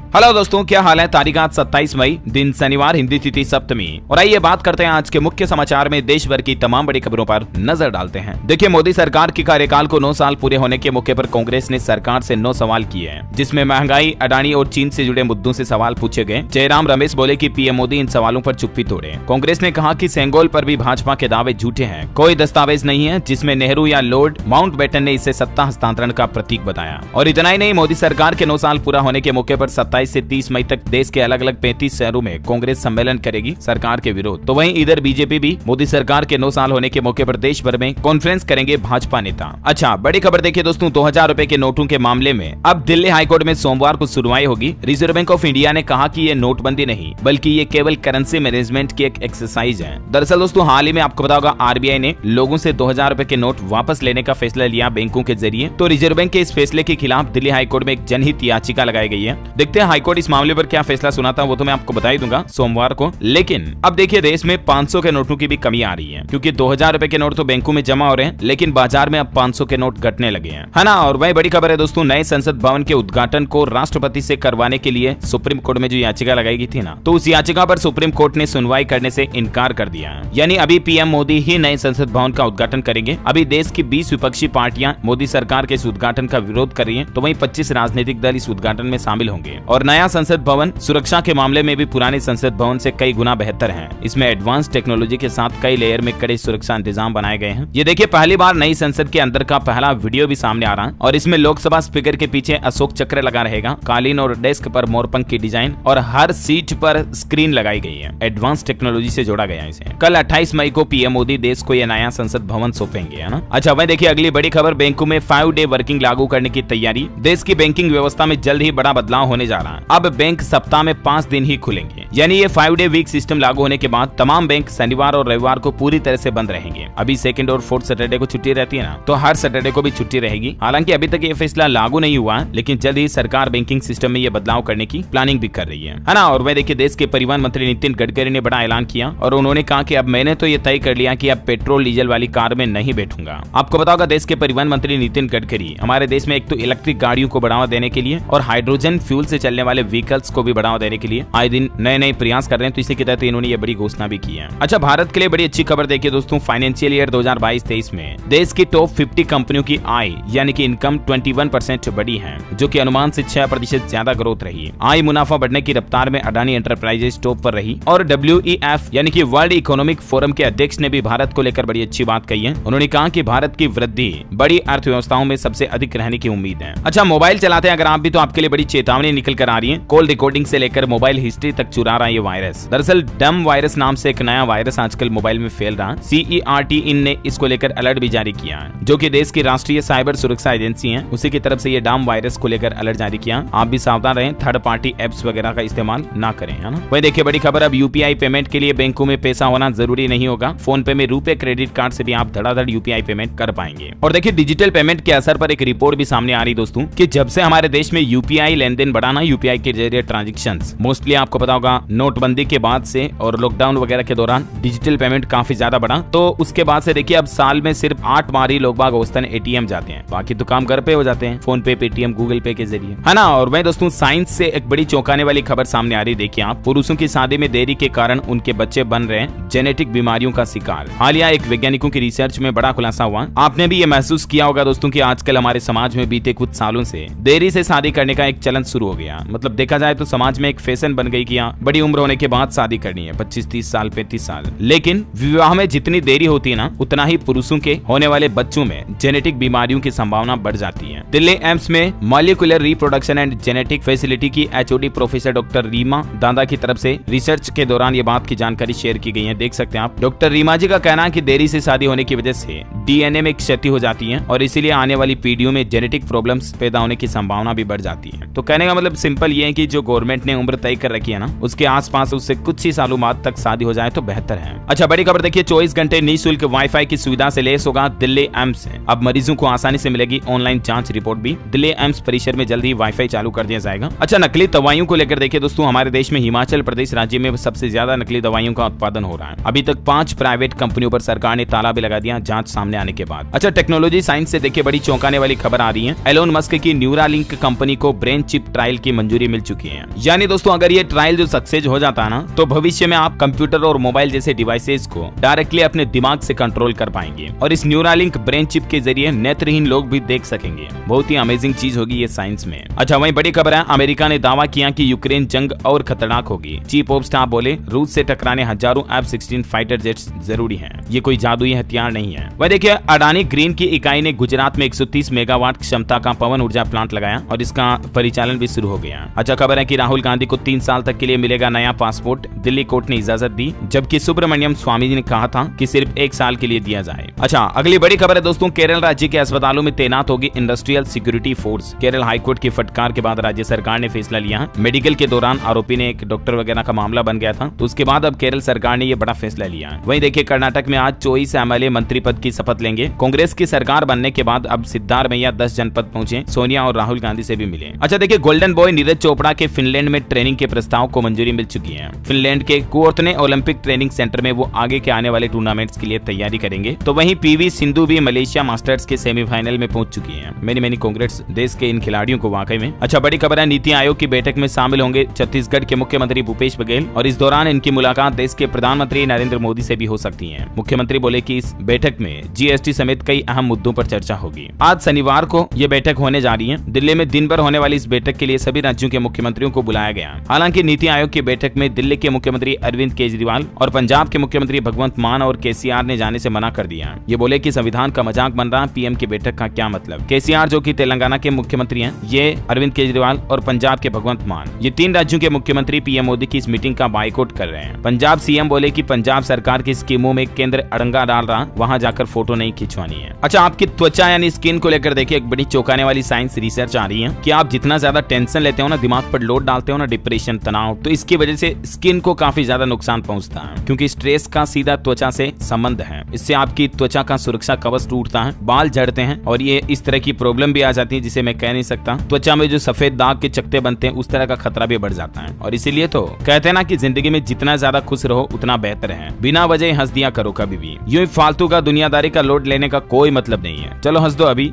Hello दोस्तों, क्या हाल है। तारीख आज 27 मई, दिन शनिवार, हिंदी तिथि सप्तमी। और आइए बात करते हैं आज के मुख्य समाचार में देश भर की तमाम बड़ी खबरों पर नजर डालते हैं। देखिए, मोदी सरकार के कार्यकाल को 9 साल पूरे होने के मौके पर कांग्रेस ने सरकार से 9 सवाल किए हैं, जिसमें महंगाई, अडानी और चीन से जुड़े मुद्दों से सवाल पूछे गए। जयराम रमेश बोले कि पीएम मोदी इन सवालों पर चुप्पी तोड़े। कांग्रेस ने कहा कि सेंगोल पर भी भाजपा के दावे झूठे हैं, कोई दस्तावेज नहीं है जिसमें नेहरू या लॉर्ड माउंटबेटन ने इसे सत्ता हस्तांतरण का प्रतीक बताया। और इतना ही नहीं, मोदी सरकार के 9 साल पूरा होने के मौके पर 27 से 30 मई तक देश के अलग अलग 35 शहरों में कांग्रेस सम्मेलन करेगी सरकार के विरोध। तो वहीं इधर बीजेपी भी मोदी सरकार के 9 साल होने के मौके पर देश भर में कॉन्फ्रेंस करेंगे भाजपा नेता। अच्छा, बड़ी खबर देखिए दोस्तों, 2000 रुपए के नोटों के मामले में अब दिल्ली हाईकोर्ट में सोमवार को सुनवाई होगी। रिजर्व बैंक ऑफ इंडिया ने कहा कि ये नोटबंदी नहीं बल्कि ये केवल करेंसी मैनेजमेंट की एक एक्सरसाइज है। दरअसल दोस्तों, हाल ही में आपको पता होगा आरबीआई ने लोगों से 2000 रुपए के नोट वापस लेने का फैसला लिया बैंकों के जरिए। तो रिजर्व बैंक के इस फैसले के खिलाफ दिल्ली हाईकोर्ट में एक जनहित याचिका लगाई गई है। देखते हैं हाईकोर्ट इस मामले पर क्या फैसला सुनाता है, वो तो मैं आपको बता ही दूंगा सोमवार को। लेकिन अब देखिए, देश में 500 के नोटों की भी कमी आ रही है, क्योंकि 2000 रुपए के नोट तो बैंकों में जमा हो रहे हैं, लेकिन बाजार में अब 500 के नोट घटने लगे हैं, है ना। और वही बड़ी खबर है दोस्तों, नए संसद भवन के उद्घाटन को राष्ट्रपति से करवाने के लिए सुप्रीम कोर्ट में जो याचिका लगाई गई थी ना, तो उस याचिका पर सुप्रीम कोर्ट ने सुनवाई करने से इनकार कर दिया है। यानी अभी पीएम मोदी ही नए संसद भवन का उद्घाटन करेंगे। अभी देश की 20 विपक्षी पार्टियां मोदी सरकार के इस उद्घाटन का विरोध कर रही है, तो वहीं 25 राजनीतिक दल इस उद्घाटन में शामिल होंगे। और नया संसद भवन सुरक्षा के मामले में भी पुराने संसद भवन से कई गुना बेहतर है। इसमें एडवांस टेक्नोलॉजी के साथ कई लेयर में कड़े सुरक्षा इंतजाम बनाए गए हैं। ये देखिए, पहली बार नई संसद के अंदर का पहला वीडियो भी सामने आ रहा है, और इसमें लोकसभा स्पीकर के पीछे अशोक चक्र लगा रहेगा, कालीन और डेस्क पर मोरपंख की डिजाइन, और हर सीट पर स्क्रीन लगाई गई है। एडवांस टेक्नोलॉजी से जोड़ा गया है इसे। कल 28 मई को पीएम मोदी देश को यह नया संसद भवन सौंपेंगे, है ना। अच्छा, वही देखिए अगली बड़ी खबर, बैंकों में 5 डे वर्किंग लागू करने की तैयारी। देश की बैंकिंग व्यवस्था में जल्द ही बड़ा बदलाव होने जा रहा है। अब बैंक सप्ताह में 5 दिन ही खुलेंगे, यानी ये 5 डे वीक सिस्टम लागू होने के बाद तमाम बैंक शनिवार और रविवार को पूरी तरह से बंद रहेंगे। अभी सेकंड और फोर्थ सैटरडे को छुट्टी रहती है ना, तो हर सैटरडे को भी छुट्टी रहेगी। हालांकि अभी तक ये फैसला लागू नहीं हुआ, लेकिन जल्द ही सरकार बैंकिंग सिस्टम में ये बदलाव करने की प्लानिंग भी कर रही है ना। और वह देखिए, देश के परिवहन मंत्री नितिन गडकरी ने बड़ा ऐलान किया, और उन्होंने कहा कि अब मैंने तो ये तय कर लिया कि अब पेट्रोल डीजल वाली कार में नहीं बैठूंगा। आपको पता होगा, देश के परिवहन मंत्री नितिन गडकरी हमारे देश में एक तो इलेक्ट्रिक गाड़ियों को बढ़ावा देने के लिए और हाइड्रोजन फ्यूल से चलने वाले व्हीकल्स को भी बढ़ावा देने के लिए आए दिन नए नए प्रयास कर रहे हैं। तो इसी के तहत इन्होंने ये बड़ी घोषणा भी की है। अच्छा, भारत के लिए बड़ी अच्छी खबर देखिए दोस्तों, फाइनेंशियल ईयर 2022-23 में देश की टॉप 50 कंपनियों की आय यानी कि इनकम 21% बढ़ी है, जो कि अनुमान से 6% ज्यादा ग्रोथ रही। आय मुनाफा बढ़ने की रफ्तार में अडानी एंटरप्राइजेज टॉप पर रही। और WEF यानी कि वर्ल्ड इकोनॉमिक फोरम के अध्यक्ष ने भी भारत को लेकर बड़ी अच्छी बात कही है। उन्होंने कहा कि भारत की वृद्धि बड़ी अर्थव्यवस्थाओं में सबसे अधिक रहने की उम्मीद है। अच्छा, मोबाइल चलाते हैं अगर आप भी, तो आपके लिए बड़ी चेतावनी निकल कर आ रही है। कॉल रिकॉर्डिंग से लेकर मोबाइल हिस्ट्री तक चुरा रहा है ये वायरस। दरअसल डम वायरस नाम से एक नया वायरस आजकल मोबाइल में फैल रहा। CERT इन ने इसको लेकर अलर्ट भी जारी किया है, जो कि देश की राष्ट्रीय साइबर सुरक्षा एजेंसी है, उसी की तरफ से ये डम वायरस को लेकर अलर्ट जारी किया। आप भी सावधान रहें, थर्ड पार्टी एप्स वगैरह का इस्तेमाल ना करें, है ना। वही देखिए बड़ी खबर, अब UPI पेमेंट के लिए बैंकों में पैसा होना जरूरी नहीं होगा। फोन पे में रुपए क्रेडिट कार्ड से भी आप धड़ाधड़ UPI पेमेंट कर पाएंगे। और देखिए, डिजिटल पेमेंट के असर पर एक रिपोर्ट भी सामने आ रही दोस्तों, कि जब से हमारे देश में UPI लेनदेन बढ़ाना, UPI के जरिए ट्रांजेक्शंस, मोस्टली आपको पता होगा नोटबंदी के बाद से और लॉकडाउन वगैरह के दौरान डिजिटल पेमेंट काफी ज्यादा बढ़ा। तो उसके बाद से देखिए, अब साल में सिर्फ 8 बार ही लोग बाग औसतन ATM जाते हैं, बाकी तो काम घर पे हो जाते हैं, फोन पे, पेटीएम, गूगल पे के जरिए, है ना। और वही दोस्तों, साइंस से एक बड़ी चौंकाने वाली खबर सामने आ रही। देखिए आप, पुरुषों की शादी में देरी के कारण उनके बच्चे बन रहे हैं जेनेटिक बीमारियों का शिकार। हालिया एक वैज्ञानिकों की रिसर्च में बड़ा खुलासा हुआ। आपने भी ये महसूस किया होगा दोस्तों कि आजकल हमारे समाज में बीते कुछ सालों से देरी से शादी करने का एक चलन शुरू हो गया। मतलब देखा जाए तो समाज में एक फैशन बन गई कि बड़ी उम्र होने के बाद शादी करनी है, 25-30 साल, 35 साल। लेकिन विवाह में जितनी देरी होती है ना, उतना ही पुरुषों के होने वाले बच्चों में जेनेटिक बीमारियों की संभावना बढ़ जाती है। दिल्ली एम्स में molecular reproduction and genetic facility की HOD प्रोफेसर डॉक्टर रीमा दादा की तरफ से रिसर्च के दौरान ये बात की जानकारी शेयर की गई है। देख सकते हैं आप, डॉक्टर रीमा जी का कहना है कि देरी से शादी होने की वजह से DNA में क्षति हो जाती है, और इसीलिए आने वाली पीढ़ियों में जेनेटिक प्रॉब्लम्स पैदा होने की संभावना भी बढ़ जाती है। तो कहने का मतलब सिंपल ये है कि जो गवर्नमेंट ने उम्र तय कर रखी है ना, उसके आसपास उससे कुछ ही सालों बाद तक शादी हो जाए तो बेहतर है। अच्छा, बड़ी खबर देखिए, 24 घंटे निःशुल्क वाईफाई की सुविधा से लैस होगा दिल्ली एम्स। अब मरीजों को आसानी से मिलेगी ऑनलाइन जांच रिपोर्ट भी। दिल्ली एम्स परिसर में जल्द ही वाईफाई चालू कर दिया जाएगा। अच्छा, नकली दवाइयों को लेकर देखिए दोस्तों, हमारे देश में हिमाचल प्रदेश राज्य में सबसे ज्यादा नकली दवाइयों का उत्पादन हो रहा है। अभी तक 5 प्राइवेट कंपनियों पर सरकार ने ताला भी लगा दिया। जांच सामने आने के बाद। अच्छा, टेक्नोलॉजी साइंस से देखिए बड़ी चौंकाने वाली खबर आ रही है। एलोन मस्क की न्यूरालिंक कंपनी को ब्रेन चिप ट्रायल की मंजूरी मिल चुकी है। यानी दोस्तों अगर ये ट्रायल जो सक्सेस हो जाता है ना, तो भविष्य में आप कंप्यूटर और मोबाइल जैसे डिवाइसेस को डायरेक्टली अपने दिमाग से कंट्रोल कर पाएंगे और इस न्यूरालिंक ब्रेन चिप के जरिए नेत्रहीन लोग भी देख सकेंगे। बहुत ही अमेजिंग चीज होगी ये साइंस में। अच्छा, वहीं बड़ी खबर है, अमेरिका ने दावा किया कि यूक्रेन जंग और खतरनाक होगी। चीफ ऑफ स्टाफ बोले रूस से टकराने हजारों F-16 फाइटर जेट्स जरूरी हैं। ये कोई जादुई हथियार नहीं है। वह देखिए अडानी ग्रीन की इकाई ने गुजरात में 130 मेगावाट क्षमता का पवन ऊर्जा प्लांट लगाया और इसका परिचालन भी शुरू हो गया। अच्छा खबर है कि राहुल गांधी को 3 साल तक के लिए मिलेगा नया पासपोर्ट। दिल्ली कोर्ट ने इजाजत दी, जबकि सुब्रमण्यम स्वामी जी ने कहा था कि सिर्फ 1 साल के लिए दिया जाए। अच्छा, अगली बड़ी खबर है दोस्तों, केरल राज्य के अस्पतालों में तैनात होगी industrial security force. Kerala high court की फटकार के बाद राज्य सरकार ने फैसला लिया। मेडिकल के दौरान आरोपी ने एक डॉक्टर वगैरह का मामला बन गया था, तो उसके बाद अब केरल सरकार ने ये बड़ा फैसला लिया। वहीं देखिए कर्नाटक में आज 24 MLA मंत्री पद की शपथ लेंगे। कांग्रेस की सरकार बनने के बाद अब सिद्धारमैया 10 जनपद पहुंचे, सोनिया और राहुल गांधी से भी मिले। अच्छा देखिए, गोल्डन बॉय नीरज चोपड़ा के फिनलैंड में ट्रेनिंग के प्रस्ताव को मंजूरी मिल चुकी है। फिनलैंड के कुओर्तने ओलंपिक ट्रेनिंग सेंटर में वो आगे के आने वाले टूर्नामेंट्स के लिए तैयारी करेंगे। तो वहीं PV सिंधु भी मलेशिया मास्टर्स के सेमीफाइनल में पहुंच चुकी है। मेनी कांग्रेस देश के इन खिलाड़ियों को वाकई में। अच्छा, बड़ी खबर है, नीति आयोग की बैठक में शामिल होंगे छत्तीसगढ़ के मुख्यमंत्री भूपेश बघेल और इस दौरान इनकी मुलाकात देश के प्रधानमंत्री नरेंद्र मोदी से भी हो सकती है। मुख्यमंत्री बोले कि इस बैठक में GST समेत कई अहम मुद्दों पर चर्चा होगी। आज शनिवार को ये बैठक होने जा रही है। दिल्ली में दिन भर होने वाली इस बैठक के लिए सभी राज्यों के मुख्यमंत्रियों को बुलाया गया। हालांकि नीति आयोग की बैठक में दिल्ली के मुख्यमंत्री अरविंद केजरीवाल और पंजाब के मुख्यमंत्री भगवंत मान और KCR ने जाने से मना कर दिया। ये बोले कि संविधान का मजाक बन रहा, PM की बैठक का क्या मतलब। KCR जो कि तेलंगाना के मुख्यमंत्री हैं, ये अरविंद केजरीवाल और पंजाब के भगवंत मान, ये 3 राज्यों के मुख्यमंत्री PM मोदी की इस मीटिंग का बाइकआउट कर रहे हैं। पंजाब CM बोले कि पंजाब सरकार की स्कीमों में केंद्र अड़ंगा डाल रहा, वहां जाकर फोटो नहीं खिंचवानी है। अच्छा, आपकी त्वचा यानी स्किन को लेकर देखिए एक बड़ी चौंकाने वाली साइंस रिसर्च आ रही है कि आप जितना ज्यादा टेंशन लेते हो ना, दिमाग पर लोड डालते हो ना, डिप्रेशन, तनाव, तो इसकी वजह से स्किन को काफी ज्यादा नुकसान पहुंचता है, क्योंकि स्ट्रेस का सीधा त्वचा से संबंध है। इससे आपकी त्वचा का सुरक्षा कवच टूटता है, बाल झड़ते हैं और ये इस तरह की प्रॉब्लम भी आ जाती है जिसे मैं कह नहीं सकता। त्वचा में जो सफेद दाग के चकते बनते हैं, उस तरह का खतरा भी बढ़ जाता है। और इसीलिए तो कहते हैं ना कि जिंदगी में जितना ज्यादा खुश रहो उतना बेहतर है। बिना वजह हंस दिया करो कभी भी। यूं फालतू का दुनियादारी का लोड लेने का कोई मतलब नहीं है। चलो हंस दो अभी।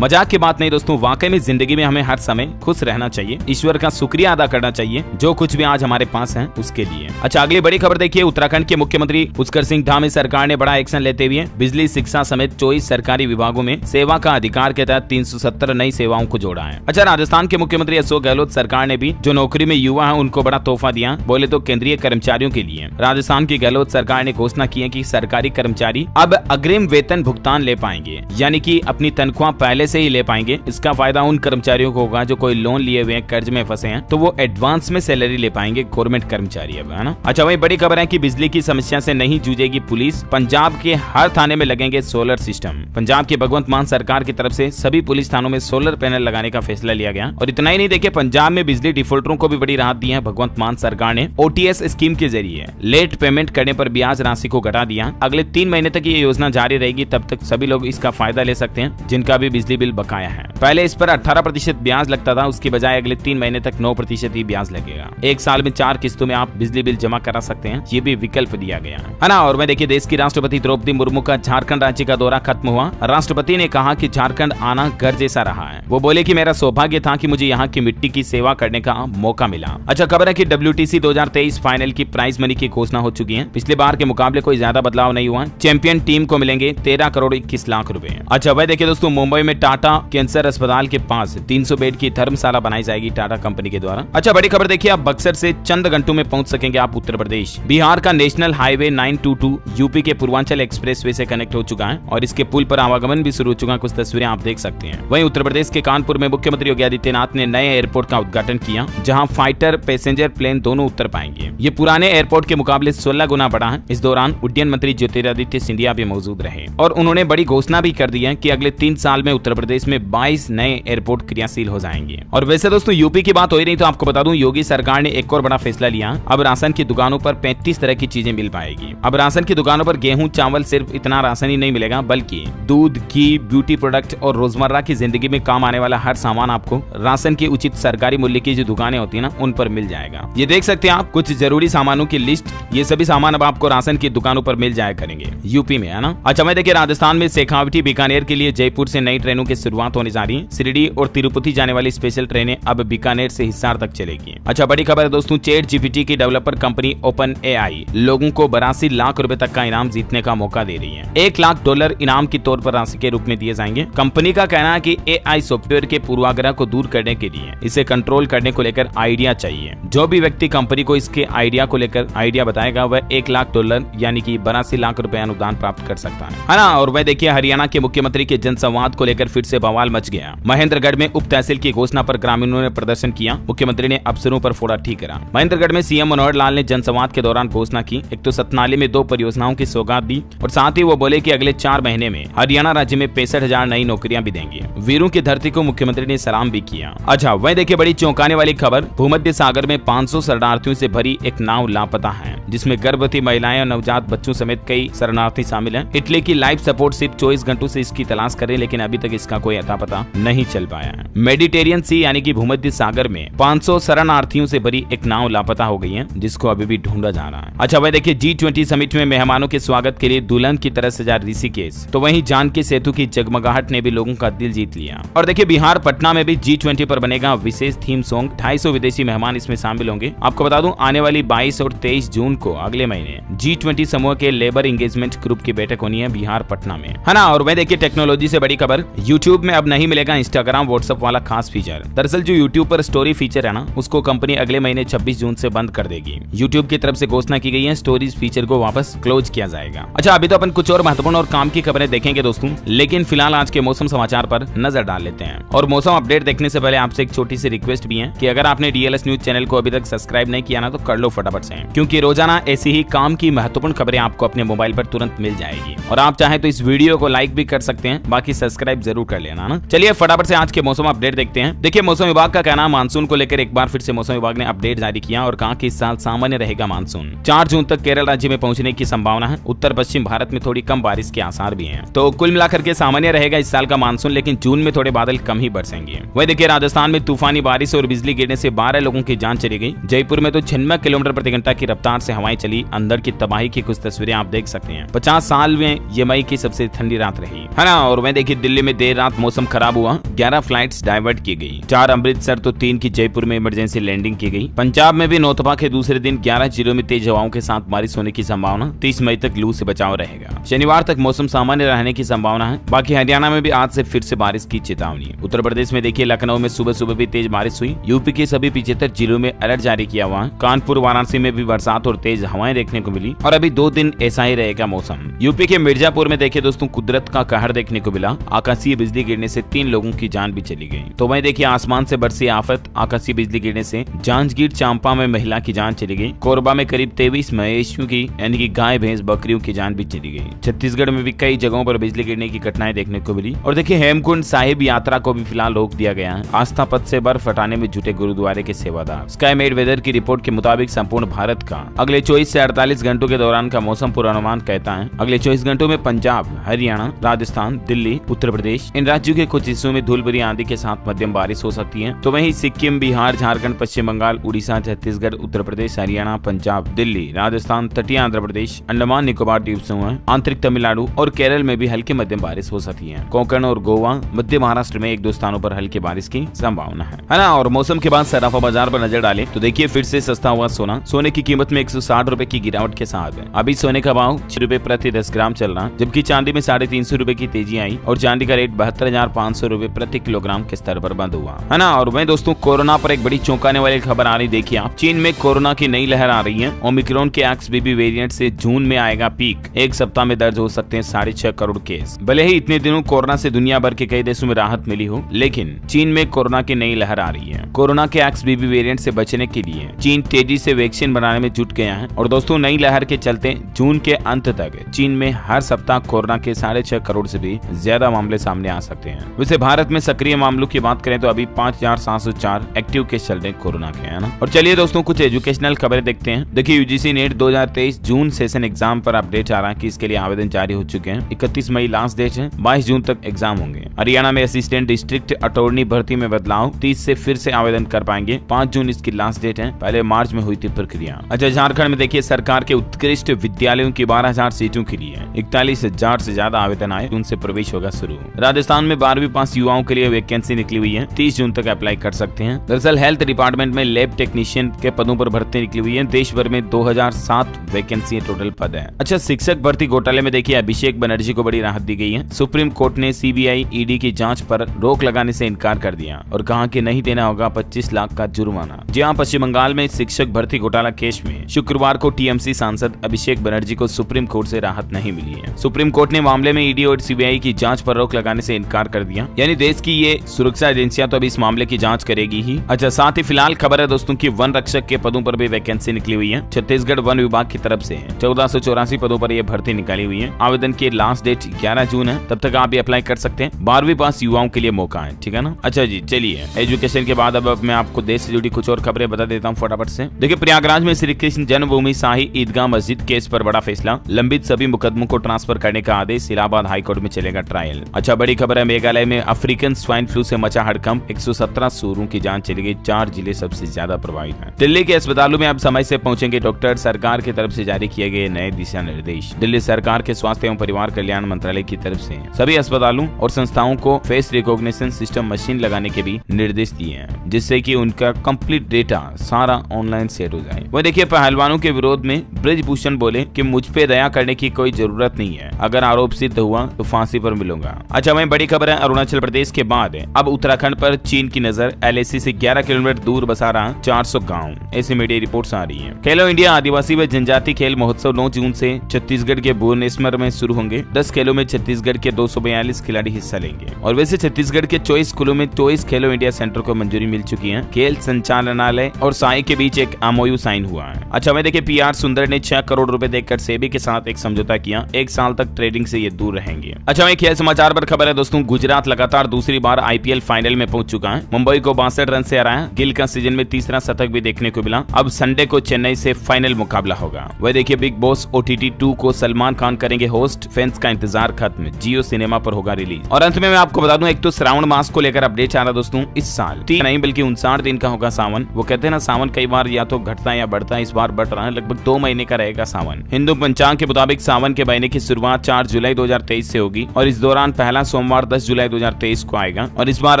मजाक की बात नहीं दोस्तों, वाकई में जिंदगी में हमें हर समय खुश रहना चाहिए, ईश्वर का शुक्रिया अदा करना चाहिए जो कुछ भी आज हमारे पास है उसके लिए। अच्छा, अगली बड़ी खबर देखिए, उत्तराखंड के मुख्यमंत्री पुष्कर सिंह धामी सरकार ने बड़ा एक्शन लेते हुए बिजली, शिक्षा समेत 24 सरकारी विभागों में सेवा का अधिकार के तहत 370 नई सेवाओं को जोड़ा है। अच्छा, राजस्थान के मुख्यमंत्री अशोक गहलोत सरकार ने भी जो नौकरी में युवा है उनको बड़ा तोहफा दिया, बोले तो केंद्रीय कर्मचारियों के लिए। राजस्थान की गहलोत सरकार ने घोषणा की है कि सरकारी कर्मचारी अब अग्रिम वेतन भुगतान ले पाएंगे, यानी कि अपनी तनख्वाह पहले से ही ले पाएंगे। इसका फायदा उन कर्मचारियों को होगा जो कोई लोन लिए हुए कर्ज में फंसे हैं, तो वो एडवांस में सैलरी ले पाएंगे गवर्नमेंट कर्मचारी अब, है ना। अच्छा, वही बड़ी खबर है कि बिजली की समस्या से नहीं जूझेगी पुलिस, पंजाब के हर थाने में लगेंगे सोलर सिस्टम। पंजाब की भगवंत मान सरकार की तरफ से सभी पुलिस थानों में सोलर पैनल लगाने का फैसला लिया गया। और इतना ही नहीं, देखिए पंजाब में बिजली डिफॉल्टरों को भी बड़ी राहत दी है भगवंत मान सरकार ने। OTS स्कीम के जरिए लेट पेमेंट करने पर ब्याज राशि को घटा दिया। अगले 3 महीने तक ये योजना जारी रहेगी, तब तक सभी लोग इसका फायदा ले सकते हैं जिनका भी बिजली बिल बकाया है। पहले इस पर 18% ब्याज लगता था, उसकी बजाय अगले 3 महीने तक 9% ही ब्याज लगेगा। 1 साल में 4 किस्तों में आप बिजली बिल जमा करा सकते हैं, ये भी विकल्प दिया गया है ना। और मैं देखिए, देश की राष्ट्रपति द्रौपदी मुर्मू का झारखंड राज्य का दौरा खत्म हुआ। राष्ट्रपति ने कहा कि झारखंड आना घर जैसा रहा है। वो बोले कि मेरा सौभाग्य था कि मुझे यहाँ की मिट्टी की सेवा करने का मौका मिला। अच्छा, खबर है कि WTC 2023 फाइनल की प्राइज मनी की घोषणा हो चुकी है। पिछले बार के मुकाबले कोई ज्यादा बदलाव नहीं हुआ। चैंपियन टीम को मिलेंगे 13 करोड़ 21 लाख रुपए। अच्छा, वह देखिए दोस्तों, मुंबई में टाटा कैंसर अस्पताल के पास 300 बेड की धर्मशाला बनाई जाएगी टाटा कंपनी के द्वारा। अच्छा, बड़ी खबर देखिए, आप बक्सर से चंद घंटों में पहुंच सकेंगे आप उत्तर प्रदेश। बिहार का नेशनल हाईवे 922 यूपी के पूर्वांचल एक्सप्रेसवे से कनेक्ट हो चुका है और इसके पुल पर आवागमन भी शुरू हो चुका है। कुछ तस्वीरें आप देख सकते हैं। वहीं उत्तर प्रदेश के कानपुर में मुख्यमंत्री योगी आदित्यनाथ ने नए एयरपोर्ट का उद्घाटन किया, जहां फाइटर पैसेंजर प्लेन दोनों उतर पाएंगे। ये पुराने एयरपोर्ट के मुकाबले 16 गुना बड़ा है। इस दौरान उड्डयन मंत्री ज्योतिरादित्य सिंधिया भी मौजूद रहे और उन्होंने बड़ी घोषणा भी कर दी है कि अगले 3 साल में उत्तर प्रदेश में 22 नए एयरपोर्ट क्रियाशील हो जाएंगे। और वैसे दोस्तों, यूपी की बात हो रही तो आपको बता दूं, योगी सरकार ने एक और बड़ा फैसला लिया। अब राशन की दुकानों पर 35 तरह की चीजें मिल पाएगी। अब राशन की दुकानों पर गेहूं, चावल, सिर्फ इतना राशन ही नहीं मिलेगा, बल्कि दूध, घी, ब्यूटी प्रोडक्ट और रोजमर्रा की जिंदगी में काम आने वाला हर सामान आपको राशन की उचित सरकारी मूल्य की जो दुकानें होती है ना, उन पर मिल जाएगा। ये देख सकते हैं आप कुछ जरूरी सामानों की लिस्ट। ये सभी सामान अब आपको राशन की दुकानों पर मिल जाया करेंगे यूपी में, है ना। अच्छा मैं देखिए राजस्थान में शेखावटी बीकानेर के लिए जयपुर से नई ट्रेनों की शुरुआत होने जा रही है। शिरडी और तिरुपति जाने वाली स्पेशल ट्रेनें अब बीकानेर से हिसार तक चलेगी। अच्छा बड़ी खबर है दोस्तों, चैट जीपीटी की डेवलपर कंपनी ओपन एआई लोगों को 82 लाख रुपए तक का इनाम जीतने का मौका दे रही है। $1 लाख इनाम के तौर पर राशि के रूप में दिए जाएंगे। कंपनी का कहना है कि एआई सॉफ्टवेयर के पूर्वाग्रह को दूर करने के लिए इसे कंट्रोल करने को लेकर आइडिया चाहिए। जो भी व्यक्ति कंपनी को इसके आइडिया को लेकर आइडिया बताएगा वह $1 लाख यानी कि 82 लाख रुपए अनुदान प्राप्त कर सकता है ना। और वह देखिए हरियाणा के मुख्यमंत्री के जनसंवाद को लेकर फिर से बवाल मच गया। महेंद्रगढ़ में उप तहसील की घोषणा पर ग्रामीणों ने प्रदर्शन किया। मुख्यमंत्री ने अफसरों पर फोड़ा ठीकरा। महेंद्रगढ़ में सीएम मनोहर लाल ने जनसंवाद के दौरान घोषणा की। एक तो सतनाली में 2 परियोजनाओं की सौगात दी और साथ ही वो बोले कि अगले 4 महीने में हरियाणा राज्य में 65,000 नई नौकरियां भी देंगे। वीरों की धरती को मुख्यमंत्री ने सलाम भी किया। अच्छा वह देखिए बड़ी चौंकाने वाली खबर, भूमध्य सागर में 500 शरणार्थियों से भरी एक नाव लापता है, जिसमें गर्भवती महिलाएं और नवजात बच्चों समेत कई शरणार्थी शामिल हैं। इटली की लाइफ सपोर्ट शिप 24 घंटों से इसकी तलाश करे, लेकिन अभी तक इसका कोई अता पता नहीं चल पाया है। मेडिटेरियन सी यानी कि भूमध्य सागर में 500 शरणार्थियों से भरी एक नाव लापता हो गई है, जिसको अभी भी ढूंढा जा रहा है। अच्छा वह देखिए G20 समिट में मेहमानों के स्वागत के लिए दुल्हन की तरह सजा ऋषिकेश, तो वहीं जानकी सेतु की जगमगाहट ने भी लोगों का दिल जीत लिया। और देखिए बिहार पटना में भी G20 पर बनेगा विशेष थीम सॉन्ग। 250 विदेशी मेहमान इसमें शामिल होंगे। आपको बता दूं आने वाली 22 और 23 जून को अगले महीने G20 समूह के लेबर एंगेजमेंट ग्रुप की बैठक होनी है बिहार पटना में, है ना। और वह देखिए टेक्नोलॉजी से बड़ी खबर, यूट्यूब में अब नहीं मिलेगा इंस्टाग्राम व्हाट्सएप वाला खास फीचर। दरअसल जो यूट्यूब पर स्टोरी फीचर है ना, उसको कंपनी अगले महीने 26 जून से बंद कर देगी। यूट्यूब की तरफ से घोषणा की गई है, स्टोरीज फीचर को वापस क्लोज किया जाएगा। अच्छा अभी तो अपन कुछ और महत्वपूर्ण और काम की खबरें देखेंगे दोस्तों, लेकिन फिलहाल आज के मौसम समाचार पर नजर डाल लेते हैं। और मौसम अपडेट देखने से पहले आपसे एक छोटी सी रिक्वेस्ट भी है कि अगर आपने डीएलएस न्यूज चैनल को अभी तक सब्सक्राइब नहीं किया ना, तो कर लो फटाफट से, क्योंकि रोजाना ऐसी ही काम की महत्वपूर्ण खबरें आपको अपने मोबाइल पर तुरंत मिल जाएगी। और आप चाहे तो इस वीडियो को लाइक भी कर सकते हैं, बाकी सब्सक्राइब जरूर कर लेना ना। चलिए फटाफट से आज के मौसम अपडेट देखते हैं। देखिए मौसम विभाग का कहना, मानसून को लेकर एक बार फिर से मौसम विभाग ने अपडेट जारी किया और कहा कि इस साल सामान्य रहेगा मानसून। 4 जून तक केरल राज्य में पहुंचने की संभावना है। उत्तर पश्चिम भारत में थोड़ी कम बारिश के आसार भी हैं। तो कुल मिलाकर के सामान्य रहेगा इस साल का मानसून, लेकिन जून में थोड़े बादल कम ही बरसेंगे। वही देखिए राजस्थान में तूफानी बारिश और बिजली गिरने से 12 लोगों की जान चली गई। जयपुर में तो 96 किलोमीटर प्रति घंटा की रफ्तार से हवाएं चली। अंदर की तबाही की कुछ तस्वीरें आप देख सकते हैं। 50 साल में ये मई की सबसे ठंडी रात रही, है ना। और वह देखिए दिल्ली में देर रात मौसम खराब हुआ, 11 फ्लाइट्स डाइवर्ट की गई। 4 अमृतसर तो 3 की जयपुर में इमरजेंसी लैंडिंग की गई। पंजाब में भी नौतपा के दूसरे दिन 11 जिलों में तेज हवाओं के साथ बारिश होने की संभावना। 30 मई तक लू से बचाव रहेगा। शनिवार तक मौसम सामान्य रहने की संभावना है। बाकी हरियाणा में भी आज से फिर से बारिश की चेतावनी। उत्तर प्रदेश में देखिए लखनऊ में सुबह सुबह भी तेज बारिश हुई। यूपी के सभी 75 जिलों में अलर्ट जारी किया हुआ है। कानपुर वाराणसी में भी बरसात और तेज हवाएं देखने को मिली। और अभी 2 दिन ऐसा ही रहेगा मौसम। यूपी के मिर्जापुर में देखिए दोस्तों कुदरत का कहर देखने को मिला। आकाशीय बिजली गिरने से 3 लोगों की जान भी चली गई। तो वहीं देखिए आसमान से बरसी आफत, आकाशीय बिजली गिरने से जांजगीर चांपा में महिला की जान चली गई। कोरबा में करीब 23 मवेशियों की यानी कि गाय भैंस बकरियों की जान भी चली गई। छत्तीसगढ़ में भी कई जगहों पर बिजली गिरने की घटनाएं देखने को मिली। और देखिए हेमकुंड साहिब यात्रा को भी फिलहाल रोक दिया गया है। आस्था पथ से बर्फ हटाने में जुटे गुरुद्वारे के सेवादार। स्काई मेड वेदर की रिपोर्ट के मुताबिक संपूर्ण भारत का अगले 24 से 48 घंटों के दौरान का मौसम पूर्वानुमान कहता है अगले 24 घंटों में पंजाब, हरियाणा, राजस्थान, दिल्ली, उत्तर प्रदेश इन राज्यों के कुछ हिस्सों में धूल भरी आंधी के साथ मध्यम बारिश हो सकती है। तो वहीं सिक्किम, बिहार, झारखंड, पश्चिम बंगाल, उड़ीसा, छत्तीसगढ़, उत्तर प्रदेश, हरियाणा, पंजाब, दिल्ली, राजस्थान, तटीय आंध्र प्रदेश, अंडमान निकोबार द्वीप समूह, आंतरिक तमिलनाडु और केरल में भी हल्की मध्यम बारिश हो सकती है। कोंकण और गोवा, मध्य महाराष्ट्र में 1-2 स्थानों पर हल्की बारिश की संभावना है ना। और मौसम के बाद सराफा बाजार पर नजर डालें तो देखिए फिर से सस्ता हुआ सोना। सोने की कीमत में 160 रुपए की गिरावट के साथ अभी सोने का भाव 6 रुपए प्रति 10 ग्राम चल रहा, जबकि चांदी में 350 रुपए की तेजी आई और चांदी का रेट 72,500 रुपए प्रति किलोग्राम के स्तर पर बंद हुआ, है ना। और वहीं दोस्तों कोरोना पर एक बड़ी चौंकाने वाली खबर आ रही, देखिए आप, चीन में कोरोना की नई लहर आ रही है। ओमिक्रॉन के XBB वेरिएंट से जून में आएगा पीक। एक सप्ताह में दर्ज हो सकते हैं 6.5 करोड़ केस। भले ही इतने दिनों कोरोना से दुनिया भर के कई देशों में राहत मिली हो, लेकिन चीन में कोरोना की नई लहर आ रही है। कोरोना के XBB वेरिएंट से बचने के लिए चीन तेजी से वैक्सीन बनाने में जुट गया है। और दोस्तों नई लहर के चलते जून के अंत तक चीन में हर सप्ताह कोरोना के 6.5 करोड़ से भी ज्यादा मामले सामने आ सकते हैं। वैसे भारत में सक्रिय मामलों की बात करें तो अभी 5,704 एक्टिव केस चल रहे कोरोना के, है ना। और चलिए दोस्तों कुछ एजुकेशनल खबरें देखते हैं। देखिए यूजीसी नेट 2023 जून सेशन एग्जाम पर अपडेट आ रहा है कि इसके लिए आवेदन जारी हो चुके हैं। 31 मई लास्ट डेट है, 22 जून तक एग्जाम होंगे। हरियाणा में असिस्टेंट डिस्ट्रिक्ट अटॉर्नी भर्ती में बदलाव, 30 से फिर से आवेदन कर पाएंगे। 5 जून इसकी लास्ट डेट है, पहले मार्च में हुई थी प्रक्रिया। अच्छा झारखंड में देखिए सरकार के उत्कृष्ट विद्यालयों की 12,000 सीटों के लिए 41,000 से ज्यादा आवेदन आए, जून से प्रवेश होगा शुरू। राजस्थान में 12वीं पास युवाओं के लिए वैकेंसी निकली हुई है, 30 जून तक अप्लाई कर सकते हैं। दरअसल हेल्थ डिपार्टमेंट में लैब टेक्नीशियन के पदों पर भर्ती निकली हुई है। देश भर में 2007 वैकेंसी टोटल पद है। अच्छा, शिक्षक भर्ती घोटाले में देखिए अभिषेक बनर्जी को बड़ी राहत दी गई है। सुप्रीम कोर्ट ने सीबीआई ईडी की जांच पर रोक लगाने से इनकार कर दिया और कहा कि नहीं देना होगा 25 लाख का जुर्माना। जी हां, पश्चिम बंगाल में शिक्षक भर्ती घोटाला केस में शुक्रवार को टीएमसी सांसद अभिषेक बनर्जी को सुप्रीम कोर्ट से राहत नहीं मिली है। सुप्रीम कोर्ट ने मामले में ईडी और सीबीआई की जांच पर रोक लगाने से इनकार कर दिया, यानी देश की ये सुरक्षा एजेंसियां तो अभी इस मामले की जांच करेगी ही। अच्छा, साथ ही फिलहाल खबर है दोस्तों की वन रक्षक के पदों पर भी वैकेंसी निकली हुई है। छत्तीसगढ़ वन विभाग की तरफ से 1484 पदों पर यह भर्ती निकाली हुई है। आवेदन की लास्ट डेट 11 जून है, तब तक आप भी अप्लाई कर सकते हैं। 12वीं पास युवाओं के लिए मौका है, ठीक है ना। अच्छा जी, चलिए एजुकेशन के बाद अब मैं आपको देश से जुड़ी कुछ और खबरें बता देता हूँ फटाफट से। देखिए, प्रयागराज में श्री कृष्ण जन्मभूमि शाही ईदगाह मस्जिद केस पर बड़ा फैसला, लंबित सभी मुकदमों को ट्रांसफर करने का आदेश, इलाहाबाद हाईकोर्ट में चलेगा ट्रायल। अच्छा, बड़ी खबर है, मेघालय में अफ्रीकन स्वाइन फ्लू से मचा हड़कंप, 117 सूरों की जान चली गई, 4 जिले सबसे ज्यादा प्रभावित हैं। दिल्ली के अस्पतालों में अब समय से पहुंचेंगे डॉक्टर, सरकार की तरफ से जारी किए गए नए दिशा निर्देश। दिल्ली सरकार के स्वास्थ्य एवं परिवार कल्याण मंत्रालय की तरफ से सभी अस्पतालों और संस्थाओं को फेस रिकॉग्निशन सिस्टम मशीन लगाने के भी निर्देश दिए हैं, जिससे कि उनका कंप्लीट डेटा सारा ऑनलाइन सेट हो जाए। वह देखिए, पहलवानों के विरोध में ब्रिजभूषण बोले कि मुझ पे दया करने की कोई जरूरत नहीं है, अगर आरोप सिद्ध हुआ तो फांसी पर मिलूंगा। अच्छा, वहीं बड़ी खबर है, अरुणाचल प्रदेश के बाद अब उत्तराखंड पर चीन की नजर, एलएसी से 11 किलोमीटर दूर बसा रहा 400 गाँव, ऐसी मीडिया रिपोर्ट्स आ रही है। खेलो इंडिया आदिवासी व जनजाति खेल महोत्सव 9 जून से छत्तीसगढ़ के भुवनेश्वर में शुरू होंगे। 10 खेलों में छत्तीसगढ़ के 242 खिलाड़ी हिस्सा लेंगे। और वैसे छत्तीसगढ़ के 24 स्कूलों में 24 खेलो इंडिया सेंटर को मंजूरी मिल चुकी है। खेल संचालनालय और साई के बीच एक एमओयू साइन हुआ है। अच्छा, वह देखिए, पीआर सुंदर ने 6 करोड़ रुपए देकर सेबी के साथ एक समझौता किया, 1 साल तक ट्रेडिंग से ये दूर रहेंगे। अच्छा, वही खेल समाचार पर खबर है दोस्तों, गुजरात लगातार दूसरी बार आईपीएल फाइनल में पहुंच चुका है। मुंबई को 62 रन से हराया, गिल का सीजन में तीसरा शतक भी देखने को मिला। अब संडे को चेन्नई से फाइनल मुकाबला होगा। वह देखिए, बिग बॉस OTT 2 को सलमान खान करेंगे होस्ट, फैंस का इंतजार खत्म, जियो सिनेमा पर होगा रिलीज। और अंत में मैं आपको बता दूं, एक तो श्रावण मास को लेकर अपडेट आ रहा दोस्तों, इस साल 3 नहीं बल्कि 59 दिन का होगा सावन। वो कहते हैं ना, सावन कई बार या तो घटता है या बढ़ता है, इस बार बढ़ रहा है, लगभग 2 महीने का रहेगा सावन। हिंदू पंचांग के मुताबिक सावन के महीने की शुरुआत 4 जुलाई 2023 से होगी और इस दौरान पहला सोमवार 10 जुलाई 2023 को आएगा। और इस बार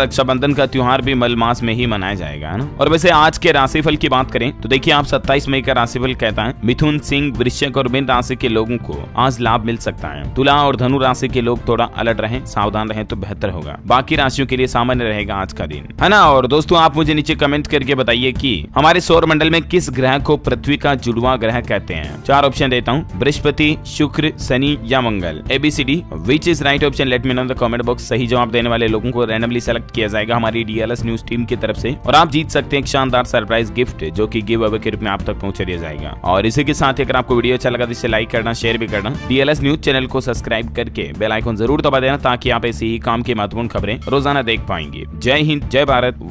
रक्षाबंधन का त्योहार भी मल मास में ही मनाया जाएगा, है ना। और वैसे आज के राशिफल की बात करें तो देखिए, आप 27 मई का राशिफल कहता है, मिथुन, सिंह, वृश्चिक और मीन राशि के लोगों को आज लाभ मिल सकता है। तुला और धनु राशि के लोग थोड़ा अलर्ट रहें, सावधान रहें तो बेहतर होगा। बाकी राशियों के लिए सामान्य रहेगा आज का दिन, है ना। और दोस्तों, आप मुझे नीचे कमेंट करके बताइए कि हमारे सौर मंडल में किस ग्रह को पृथ्वी का जुड़वा ग्रह कहते हैं। 4 ऑप्शन देता हूँ, बृहस्पति, शुक्र, शनि या मंगल। ABCD which is right option, let me know in the comment box. सही जवाब देने वाले लोगों को रैंडमली सेलेक्ट किया जाएगा हमारी DLS न्यूज टीम की तरफ से, और आप जीत सकते हैं एक शानदार सरप्राइज गिफ्ट, जो कि गिव अवे के रूप में आप तक पहुंचा दिया जाएगा। और इसी के साथ अगर आपको वीडियो अच्छा लगा तो इसे लाइक करना, शेयर भी करना, DLS न्यूज चैनल को सब्सक्राइब करके बेल आइकन जरूर दबा देना, ताकि आप ऐसी ही काम की महत्वपूर्ण खबरें रोजाना देख पाएंगे। जय हिंद, जय भारत।